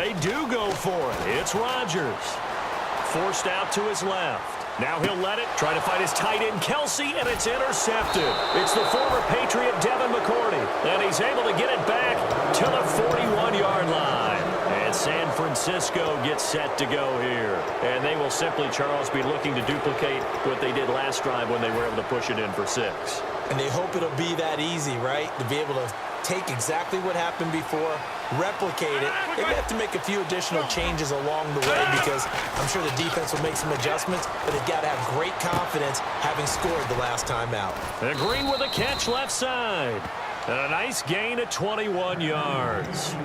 They do go for it. It's Rodgers. Forced out to his left. Now he'll let it. Try to find his tight end, Kelsey, and it's intercepted. It's the former Patriot, Devin McCourty, and he's able to get it back to the 41-yard line. And San Francisco gets set to go here. And they will simply, Charles, be looking to duplicate what they did last drive when they were able to push it in for 6. And they hope it'll be that easy, right? To be able to take exactly what happened before, replicate it. They may have to make a few additional changes along the way because I'm sure the defense will make some adjustments, but they've got to have great confidence having scored the last time out. And Green with a catch left side. And a nice gain at 21 yards.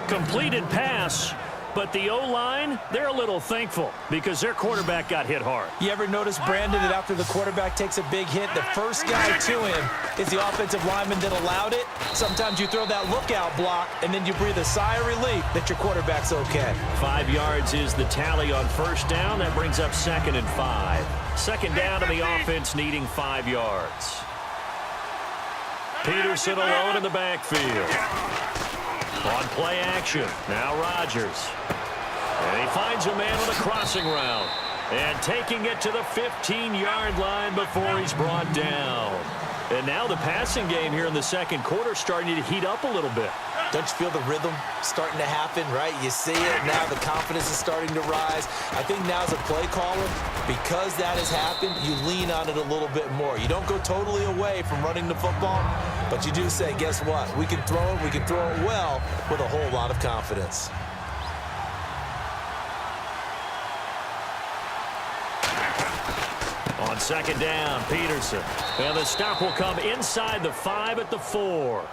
Completed pass, but the O-line, they're a little thankful because their quarterback got hit hard. You ever notice, Brandon, that after the quarterback takes a big hit, the first guy to him is the offensive lineman that allowed it? Sometimes you throw that lookout block, and then you breathe a sigh of relief that your quarterback's okay. 5 yards is the tally on first down. That brings up 2nd and 5. Second down to the offense needing 5 yards. Peterson alone in the backfield. On play action, now Rodgers. And he finds a man on the crossing route. And taking it to the 15-yard line before he's brought down. And now the passing game here in the second quarter starting to heat up a little bit. Don't you feel the rhythm starting to happen, right? You see it, now the confidence is starting to rise. I think now as a play caller, because that has happened, you lean on it a little bit more. You don't go totally away from running the football, but you do say, guess what? We can throw it well with a whole lot of confidence. On second down, Peterson. And the stop will come inside the 5 at the 4.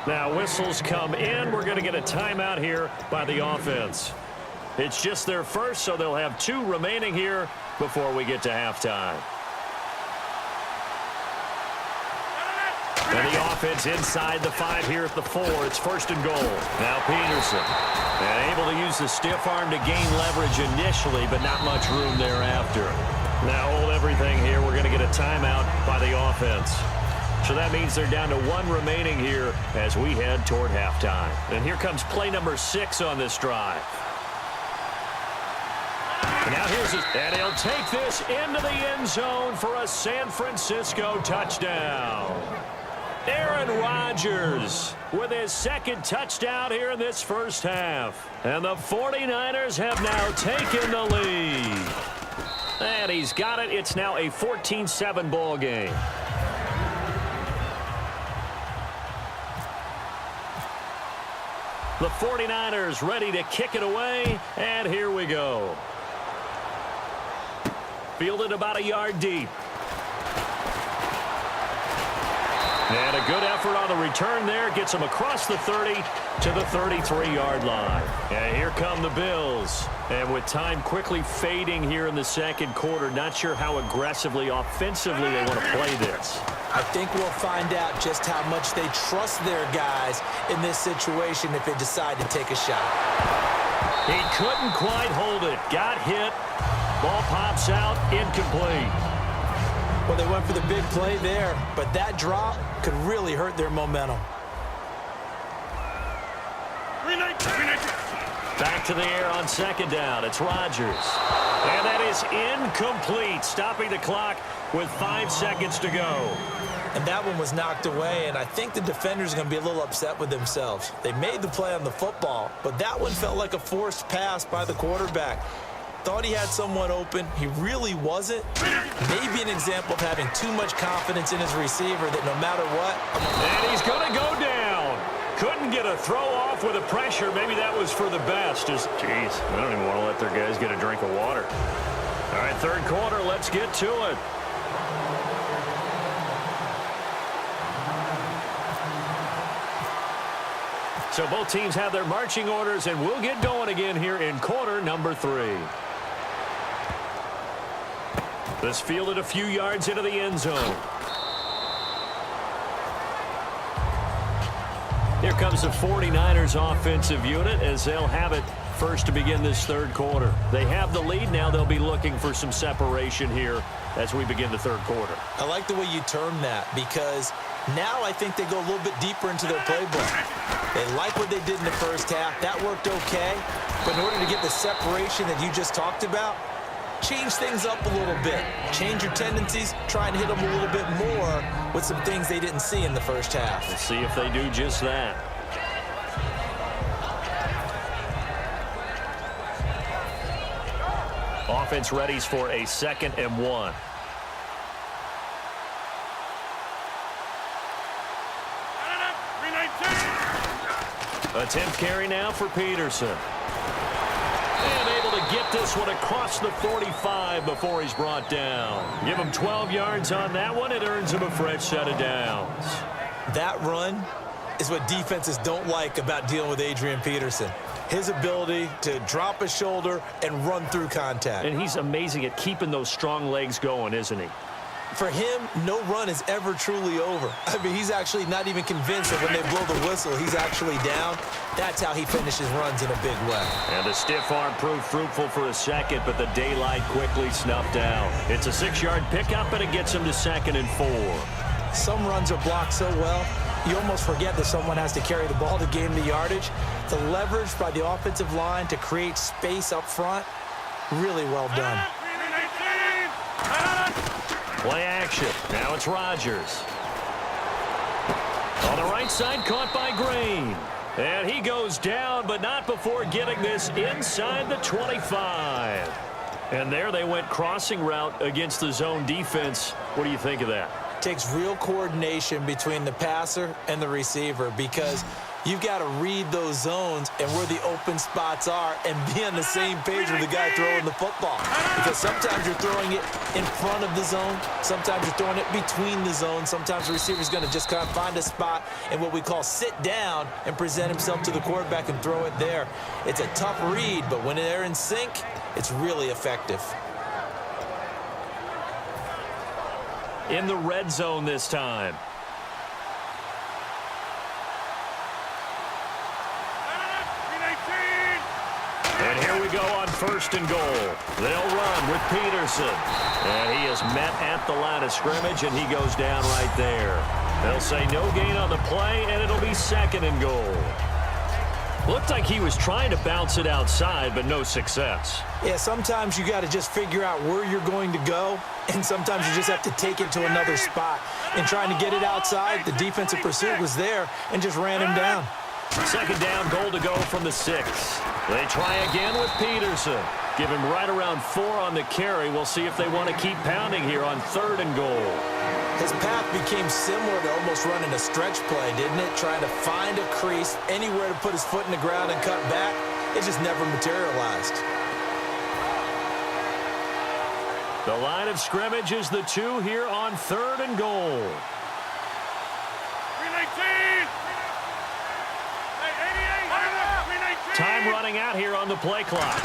Now whistles come in. We're going to get a timeout here by the offense. It's just their first, so they'll have 2 remaining here before we get to halftime. And the offense inside the 5 here at the 4. It's 1st and goal. Now Peterson. And able to use the stiff arm to gain leverage initially, but not much room thereafter. Now hold everything here. We're going to get a timeout by the offense. So that means they're down to 1 remaining here as we head toward halftime. And here comes play number 6 on this drive. And now here's it. And he'll take this into the end zone for a San Francisco touchdown. Aaron Rodgers with his 2nd touchdown here in this first half. And the 49ers have now taken the lead. And he's got it. It's now a 14-7 ball game. The 49ers ready to kick it away, and here we go. Fielded about a yard deep. And a good effort on the return there. Gets him across the 30 to the 33-yard line. And here come the Bills. And with time quickly fading here in the second quarter, not sure how aggressively, offensively they want to play this. I think we'll find out just how much they trust their guys in this situation if they decide to take a shot. He couldn't quite hold it. Got hit. Ball pops out. Incomplete. Well, they went for the big play there, but that drop could really hurt their momentum. Back to the air on second down. It's Rodgers. And that is incomplete, stopping the clock with 5 seconds to go. And that one was knocked away, and I think the defenders are going to be a little upset with themselves. They made the play on the football, but that one felt like a forced pass by the quarterback. Thought he had someone open. He really wasn't. Maybe an example of having too much confidence in his receiver that no matter what. And he's going to go down. Couldn't get a throw off with the pressure. Maybe that was for the best. Geez, I don't even want to let their guys get a drink of water. All right, third quarter, let's get to it. So both teams have their marching orders, and we'll get going again here in quarter number 3. This fielded a few yards into the end zone. Here comes the 49ers offensive unit as they'll have it first to begin this third quarter. They have the lead. Now they'll be looking for some separation here as we begin the third quarter. I like the way you term that because now I think they go a little bit deeper into their playbook. They like what they did in the first half. That worked okay. But in order to get the separation that you just talked about, change things up a little bit. Change your tendencies, try and hit them a little bit more with some things they didn't see in the first half. We'll see if they do just that. Offense readies for a 2nd and 1. Attempt carry now for Peterson. And able to get this one across the 45 before he's brought down. Give him 12 yards on that one. It earns him a fresh set of downs. That run is what defenses don't like about dealing with Adrian Peterson. His ability to drop a shoulder and run through contact. And he's amazing at keeping those strong legs going, isn't he? For him, no run is ever truly over. I mean, he's actually not even convinced that when they blow the whistle, he's actually down. That's how he finishes runs in a big way. And the stiff arm proved fruitful for a second, but the daylight quickly snuffed out. It's a 6-yard pickup, and it gets him to 2nd and 4. Some runs are blocked so well, you almost forget that someone has to carry the ball to gain the yardage. The leverage by the offensive line to create space up front, really well done. Play action. Now it's Rodgers. On the right side, caught by Green. And he goes down, but not before getting this inside the 25. And there they went crossing route against the zone defense. What do you think of that? Takes real coordination between the passer and the receiver because you've got to read those zones and where the open spots are and be on the same page with the guy throwing the football. Because sometimes you're throwing it in front of the zone. Sometimes you're throwing it between the zones. Sometimes the receiver's going to just kind of find a spot and what we call sit down and present himself to the quarterback and throw it there. It's a tough read, but when they're in sync, it's really effective. In the red zone this time. And here we go on 1st and goal. They'll run with Peterson. And he is met at the line of scrimmage, and he goes down right there. They'll say no gain on the play, and it'll be 2nd and goal. Looked like he was trying to bounce it outside, but no success. Yeah, sometimes you got to just figure out where you're going to go, and sometimes you just have to take it to another spot. And trying to get it outside, the defensive pursuit was there and just ran him down. 2nd down, goal to go from the 6. They try again with Peterson. Give him right around 4 on the carry. We'll see if they want to keep pounding here on 3rd and goal. His path became similar to almost running a stretch play, didn't it? Trying to find a crease, anywhere to put his foot in the ground and cut back. It just never materialized. The line of scrimmage is the 2 here on 3rd and goal. Time running out here on the play clock.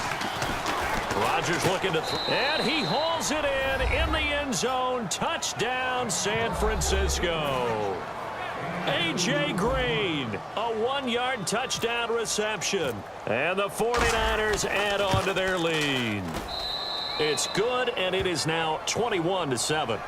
Rodgers looking to and he hauls it in the end zone. Touchdown, San Francisco. A.J. Green, a 1-yard touchdown reception. And the 49ers add on to their lead. It's good, and it is now 21-7.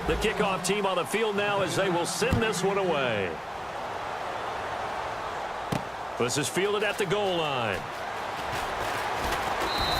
The kickoff team on the field now as they will send this one away. This is fielded at the goal line.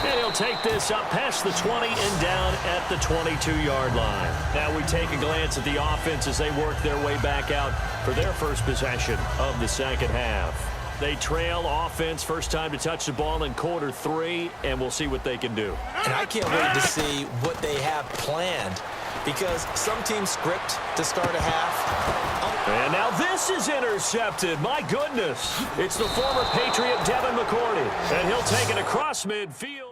And he'll take this up past the 20 and down at the 22-yard line. Now we take a glance at the offense as they work their way back out for their first possession of the 2nd half. They trail offense, first time to touch the ball in quarter 3, and we'll see what they can do. And I can't wait to see what they have planned, because some teams script to start a half. And now this is intercepted. My goodness. It's the former Patriot Devin McCourty, and he'll take it across midfield.